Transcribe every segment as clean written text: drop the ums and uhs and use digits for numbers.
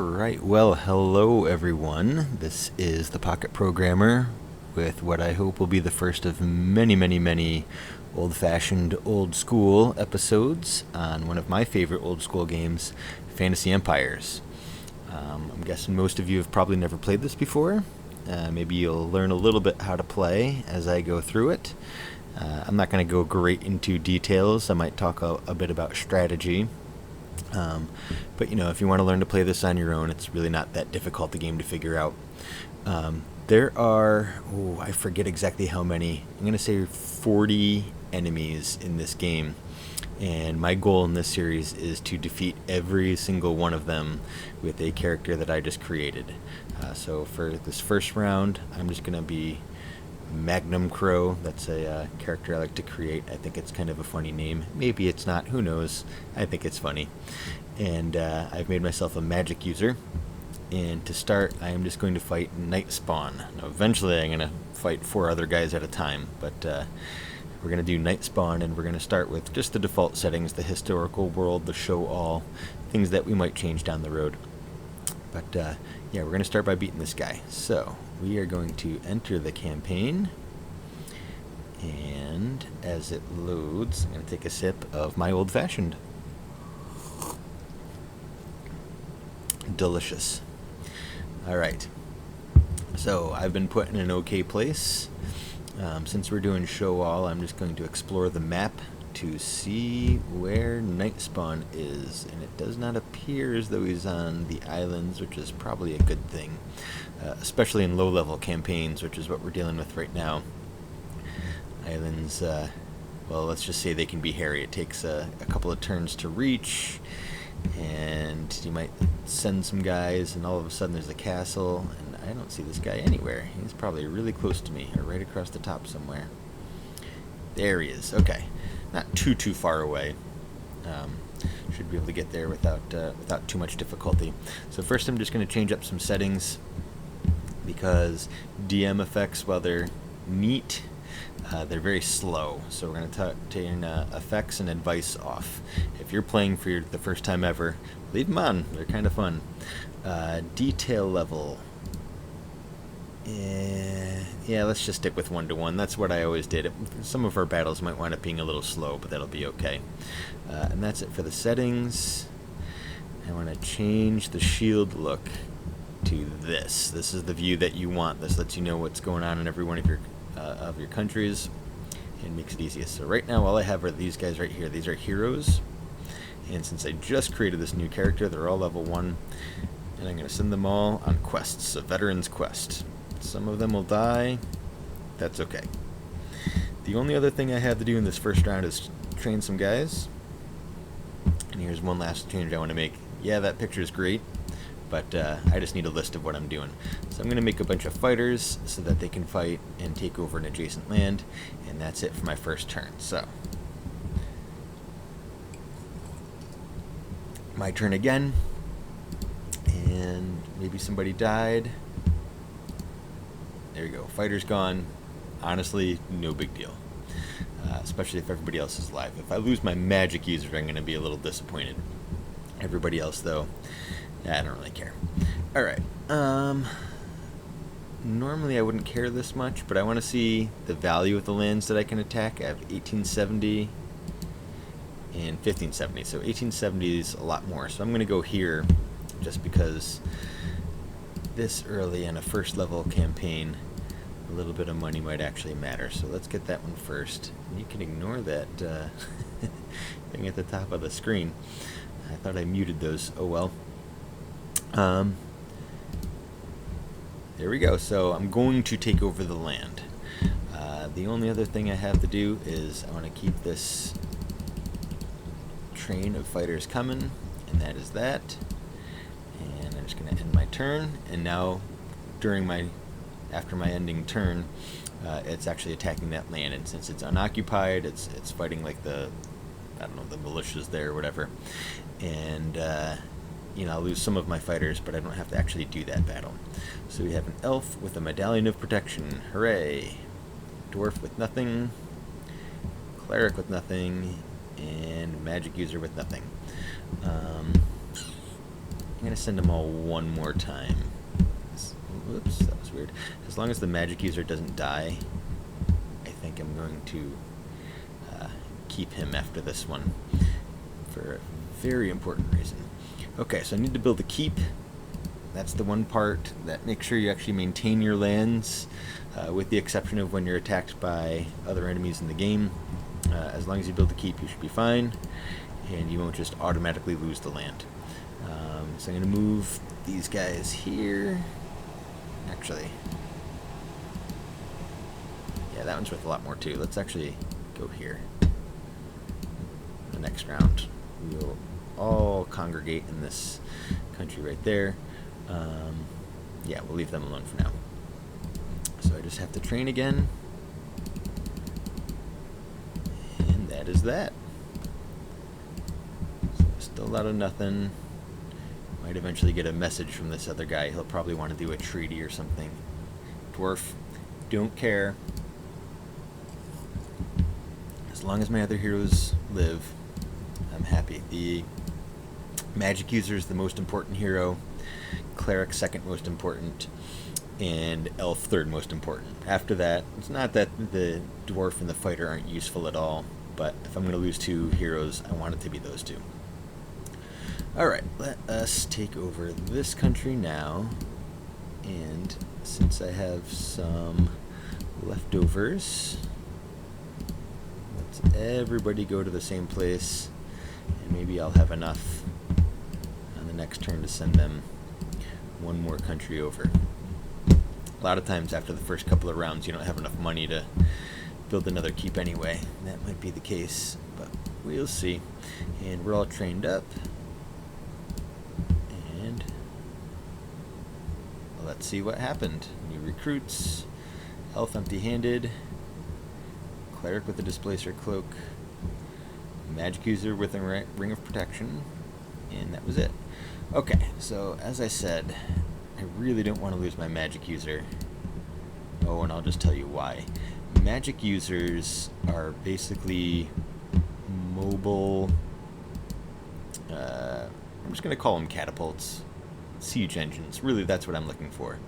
Alright, well, hello everyone. This is the Pocket Programmer with what I hope will be the first of many old-fashioned, old-school episodes on one of my favorite old-school games, Fantasy Empires. I'm guessing most of you have probably never played this before. Maybe you'll learn a little bit how to play as I go through it. I'm not going to go great into details. I might talk a bit about strategy. But if you want to learn to play this on your own, it's really not that difficult a game to figure out. There are, I forget exactly how many. I'm going to say 40 enemies in this game. And my goal in this series is to defeat every single one of them with a character that I just created. So for this first round, I'm just going to be Magnum Crow. That's a character I like to create. I think it's kind of a funny name. Maybe it's not. Who knows? I think it's funny. And I've made myself a magic user. And to start, I am just going to fight Night Spawn. Now, eventually, I'm going to fight 4 other guys at a time. But we're going to do Night Spawn, and we're going to start with just the default settings, the historical world, the show all, things that we might change down the road. But yeah, we're going to start by beating this guy. So we are going to enter the campaign, and as it loads, I'm going to take a sip of my old-fashioned. Delicious. Alright, so I've been put in an okay place. Since we're doing show all, I'm just going to explore the map to see where Night Spawn is, and it does not appear as though he's on the islands, which is probably a good thing, especially in low-level campaigns, which is what we're dealing with right now. Islands, well, let's just say they can be hairy. It takes a couple of turns to reach, and you might send some guys, and all of a sudden there's a castle, and I don't see this guy anywhere. He's probably really close to me, or right across the top somewhere. There he is. Okay. Not too far away. Should be able to get there without too much difficulty. So first I'm just going to change up some settings, because DM effects, while they're neat, they're very slow. So we're going to turn effects and advice off. If you're playing for the first time ever, leave them on. They're kind of fun. Detail level. Yeah, let's just stick with 1-to-1. That's what I always did. Some of our battles might wind up being a little slow, but that'll be okay. And that's it for the settings. I want to change the shield look to this. This is the view that you want. This lets you know what's going on in every one of your countries, and makes it easiest. So right now, all I have are these guys right here. These are heroes, and since I just created this new character, they're all level 1, and I'm going to send them all on quests, a veteran's quest. Some of them will die. That's okay. The only other thing I have to do in this first round is train some guys. And here's one last change I want to make. Yeah, that picture is great, but I just need a list of what I'm doing. So I'm going to make a bunch of fighters so that they can fight and take over an adjacent land, and that's it for my first turn. So, my turn again, and maybe somebody died. There you go. Fighter's gone. Honestly, no big deal. Especially if everybody else is alive. If I lose my magic user, I'm going to be a little disappointed. Everybody else, though, I don't really care. Alright. Normally I wouldn't care this much, but I want to see the value of the lands that I can attack. I have 1870 and 1570. So 1870 is a lot more. So I'm going to go here just because this early in a first level campaign, a little bit of money might actually matter. So let's get that one first. And you can ignore that thing at the top of the screen. I thought I muted those. Oh well. There we go. So I'm going to take over the land. The only other thing I have to do is I want to keep this train of fighters coming, and that is that. And I'm just going to end my turn, and now after my ending turn, it's actually attacking that land, and since it's unoccupied, it's fighting like the militias there or whatever, and I'll lose some of my fighters, but I don't have to actually do that battle. So we have an elf with a medallion of protection, hooray! Dwarf with nothing, cleric with nothing, and magic user with nothing. I'm going to send them all one more time. Whoops, that was weird. As long as the magic user doesn't die, I think I'm going to keep him after this one for a very important reason. Okay, so I need to build a keep. That's the one part that makes sure you actually maintain your lands, with the exception of when you're attacked by other enemies in the game. As long as you build a keep, you should be fine, and you won't just automatically lose the land. So I'm going to move these guys here. Actually, yeah, that one's worth a lot more too. Let's actually go here. The next round, we'll all congregate in this country right there. Yeah, we'll leave them alone for now. So I just have to train again. And that is that. So still out of nothing. Might eventually get a message from this other guy. He'll probably want to do a treaty or something. Dwarf, don't care. As long as my other heroes live, I'm happy. The magic user is the most important hero, cleric second most important, and elf third most important. After that, it's not that the dwarf and the fighter aren't useful at all, but if I'm going to lose two heroes, I want it to be those two. Alright, let us take over this country now, and since I have some leftovers, let's everybody go to the same place, and maybe I'll have enough on the next turn to send them one more country over. A lot of times after the first couple of rounds you don't have enough money to build another keep anyway. That might be the case, but we'll see. And we're all trained up. And let's see what happened. New recruits, elf empty-handed, cleric with a displacer cloak, magic user with a ring of protection, and that was it. Okay, so as I said, I really don't want to lose my magic user. Oh, and I'll just tell you why. Magic users are basically mobile, I'm just going to call them catapults, siege engines. Really, that's what I'm looking for.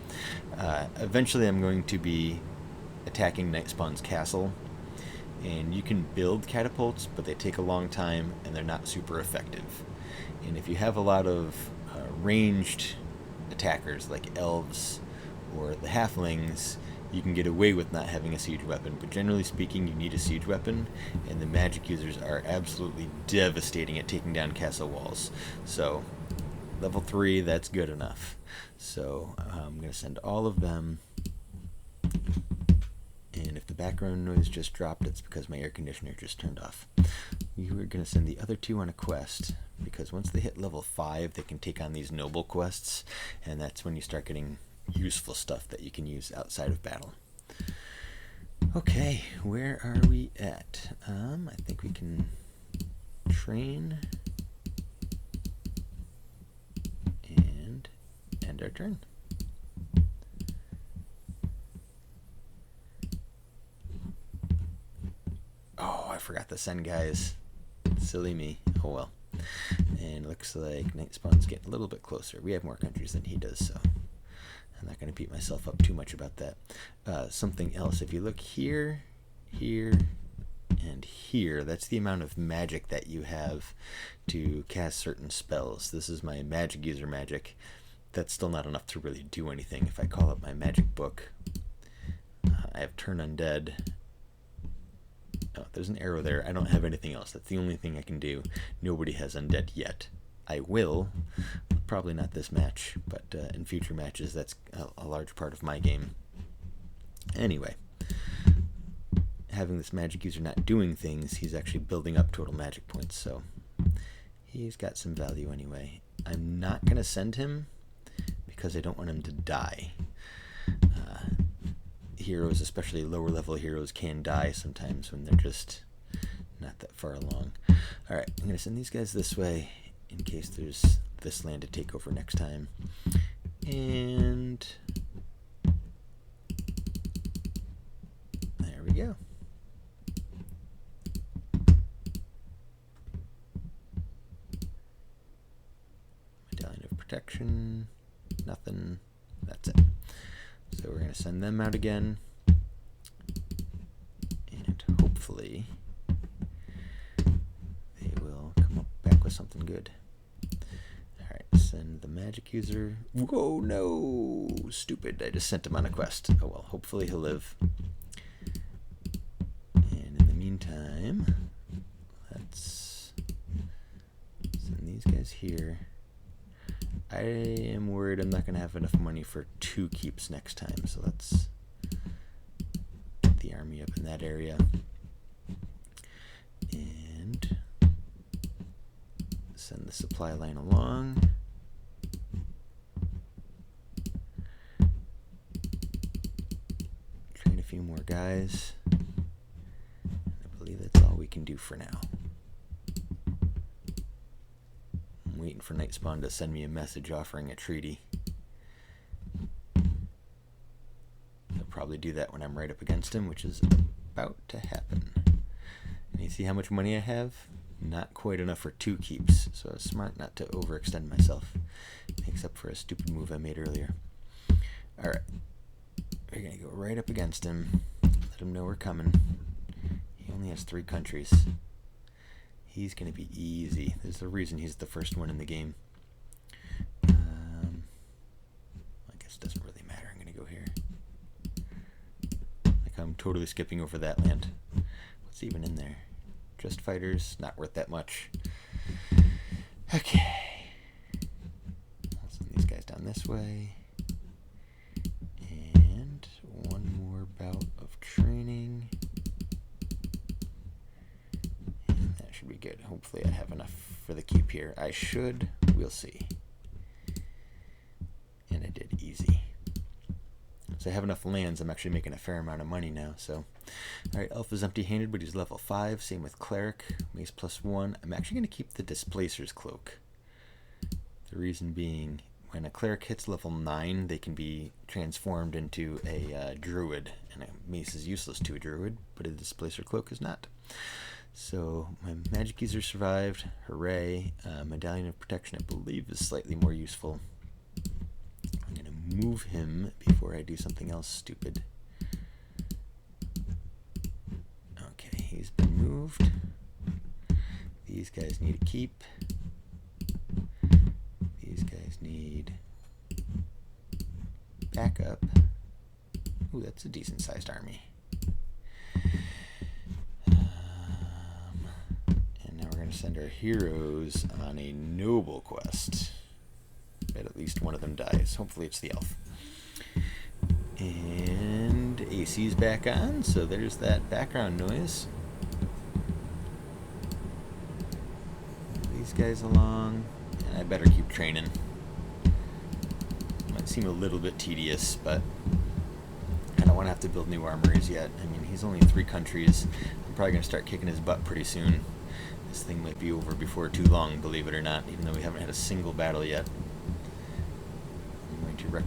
Eventually I'm going to be attacking Nightspawn's castle, and you can build catapults, but they take a long time and they're not super effective. And if you have a lot of ranged attackers like elves or the halflings, you can get away with not having a siege weapon, but generally speaking you need a siege weapon, and the magic users are absolutely devastating at taking down castle walls. So level 3, that's good enough. So I'm going to send all of them, and if the background noise just dropped, it's because my air conditioner just turned off. We were going to send the other two on a quest, because once they hit level 5 they can take on these noble quests, and that's when you start getting useful stuff that you can use outside of battle. Okay, where are we at? I think we can train and end our turn. Oh, I forgot to send guys. Silly me. Oh well. And it looks like Nightspawn's getting a little bit closer. We have more countries than he does, so I'm not going to beat myself up too much about that. Something else, if you look here, here, and here, that's the amount of magic that you have to cast certain spells. This is my magic user magic. That's still not enough to really do anything. If I call up my magic book, I have Turn Undead. Oh, there's an arrow there. I don't have anything else. That's the only thing I can do. Nobody has undead yet. I will. Probably not this match, but in future matches, that's a large part of my game. Anyway, having this magic user not doing things, he's actually building up total magic points, so he's got some value anyway. I'm not going to send him because I don't want him to die. Heroes, especially lower level heroes, can die sometimes when they're just not that far along. Alright, I'm going to send these guys this way in case there's this land to take over next time. And there we go. Medallion of protection, nothing. That's it. So we're going to send them out again. And hopefully they will come up back with something good. Alright, send the magic user. Whoa, no! Stupid. I just sent him on a quest. Oh well, hopefully he'll live. And in the meantime, let's send these guys here. I am worried I'm not going to have enough money for 2 keeps next time, so let's get the army up in that area. And send the supply line along. Train a few more guys. I believe that's all we can do for now. I'm waiting for Nightspawn to send me a message offering a treaty. He'll probably do that when I'm right up against him, which is about to happen. And you see how much money I have? Not quite enough for 2 keeps, so I was smart not to overextend myself. Makes up for a stupid move I made earlier. Alright, we're going to go right up against him. Let him know we're coming. He only has 3 countries. He's going to be easy. There's a reason he's the first one in the game. I guess it doesn't really matter. I'm going to go here. Like I'm totally skipping over that land. What's even in there? Just fighters. Not worth that much. Okay. I'll send these guys down this way. And one more bout of training. Should be good. Hopefully I have enough for the keep here. I should. We'll see. And I did easy. So I have enough lands. I'm actually making a fair amount of money now. So, alright, Alpha's empty-handed, but he's level 5. Same with Cleric. Mace +1. I'm actually going to keep the Displacer's Cloak. The reason being, when a Cleric hits level 9, they can be transformed into a Druid. And a Mace is useless to a Druid, but a Displacer Cloak is not. So my magic user survived. Hooray. Medallion of Protection, I believe, is slightly more useful. I'm going to move him before I do something else stupid. Okay, he's been moved. These guys need a keep. These guys need backup. Ooh, that's a decent sized army. Send our heroes on a noble quest. Bet at least one of them dies. Hopefully it's the elf. And AC's back on, so there's that background noise. These guys along, and I better keep training. Might seem a little bit tedious, but I don't want to have to build new armories yet. I mean, he's only in 3 countries. I'm probably going to start kicking his butt pretty soon. This thing might be over before too long, believe it or not, even though we haven't had a single battle yet. I'm going to rectify